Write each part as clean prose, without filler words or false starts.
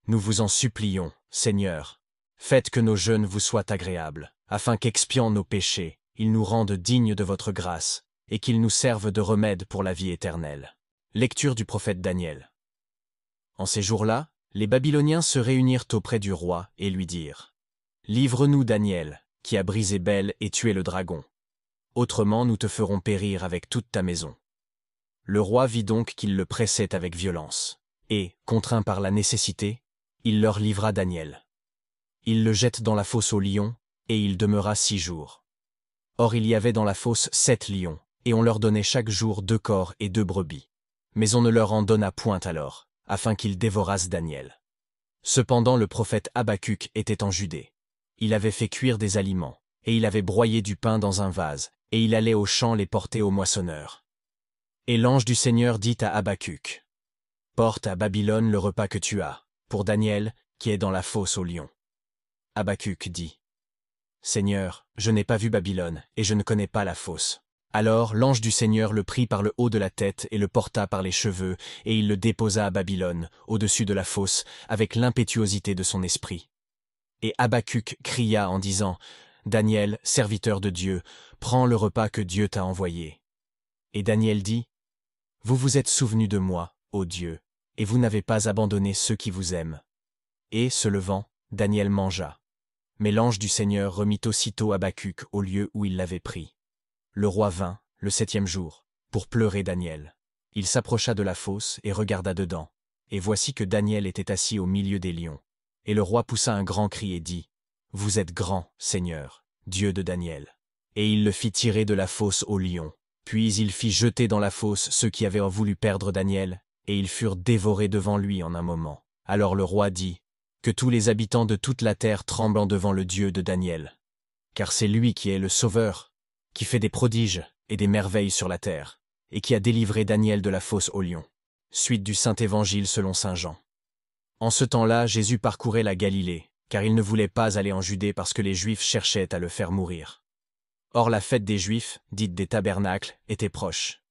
Nous vous en supplions, Seigneur, faites que nos jeûnes vous soient agréables, afin qu'expiant nos péchés, ils nous rendent dignes de votre grâce, et qu'ils nous servent de remède pour la vie éternelle. » Lecture du prophète Daniel. En ces jours-là, les Babyloniens se réunirent auprès du roi et lui dirent : « Livre-nous Daniel, qui a brisé Bel et tué le dragon. Autrement nous te ferons périr avec toute ta maison. » Le roi vit donc qu'ils le pressaient avec violence, et, contraint par la nécessité, il leur livra Daniel. Il le jette dans la fosse aux lions, et il demeura 6 jours. Or il y avait dans la fosse 7 lions, et on leur donnait chaque jour 2 cors et 2 brebis. Mais on ne leur en donna point alors, afin qu'ils dévorassent Daniel. Cependant le prophète Habacuc était en Judée. Il avait fait cuire des aliments, et il avait broyé du pain dans un vase, et il allait aux champs les porter aux moissonneurs. Et l'ange du Seigneur dit à Habacuc : « Porte à Babylone le repas que tu as, pour Daniel, qui est dans la fosse aux lions. » Habacuc dit : « Seigneur, je n'ai pas vu Babylone, et je ne connais pas la fosse. » Alors l'ange du Seigneur le prit par le haut de la tête et le porta par les cheveux, et il le déposa à Babylone, au-dessus de la fosse, avec l'impétuosité de son esprit. Et Habacuc cria en disant : « Daniel, serviteur de Dieu, prends le repas que Dieu t'a envoyé. » Et Daniel dit : « Vous vous êtes souvenu de moi, ô Dieu, et vous n'avez pas abandonné ceux qui vous aiment. » Et, se levant, Daniel mangea. Mais l'ange du Seigneur remit aussitôt Habacuc au lieu où il l'avait pris. Le roi vint, le 7e jour, pour pleurer Daniel. Il s'approcha de la fosse et regarda dedans, et voici que Daniel était assis au milieu des lions. Et le roi poussa un grand cri et dit : « Vous êtes grand, Seigneur, Dieu de Daniel. » Et il le fit tirer de la fosse aux lions. Puis il fit jeter dans la fosse ceux qui avaient voulu perdre Daniel, et ils furent dévorés devant lui en un moment. Alors le roi dit : « Que tous les habitants de toute la terre tremblent devant le Dieu de Daniel. Car c'est lui qui est le Sauveur, qui fait des prodiges et des merveilles sur la terre, et qui a délivré Daniel de la fosse aux lions. » Suite du Saint-Évangile selon saint Jean. En ce temps-là, Jésus parcourait la Galilée, car il ne voulait pas aller en Judée parce que les Juifs cherchaient à le faire mourir. Or la fête des Juifs, dite des tabernacles, était proche.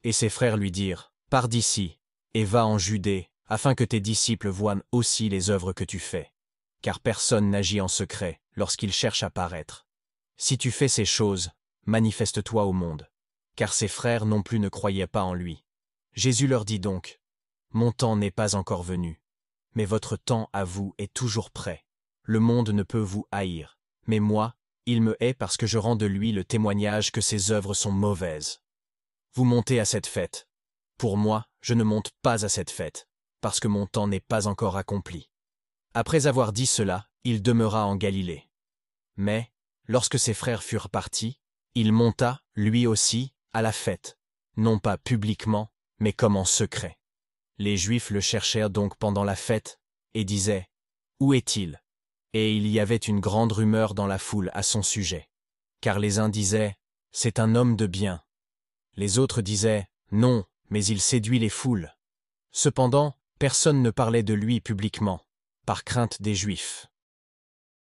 Et ses frères lui dirent : « Pars d'ici, et va en Judée, afin que tes disciples voient aussi les œuvres que tu fais. Car personne n'agit en secret lorsqu'il cherche à paraître. Si tu fais ces choses, manifeste-toi au monde. » Car ses frères non plus ne croyaient pas en lui. Jésus leur dit donc : « Mon temps n'est pas encore venu, mais votre temps à vous est toujours prêt. Le monde ne peut vous haïr, mais moi, il me hait parce que je rends de lui le témoignage que ses œuvres sont mauvaises. Vous montez à cette fête. Pour moi, je ne monte pas à cette fête, parce que mon temps n'est pas encore accompli. » Après avoir dit cela, il demeura en Galilée. Mais, lorsque ses frères furent partis, il monta, lui aussi, à la fête, non pas publiquement, mais comme en secret. Les Juifs le cherchèrent donc pendant la fête, et disaient : « Où est-il ? » Et il y avait une grande rumeur dans la foule à son sujet. Car les uns disaient : « C'est un homme de bien. » Les autres disaient : « Non, mais il séduit les foules. » Cependant, personne ne parlait de lui publiquement, par crainte des Juifs.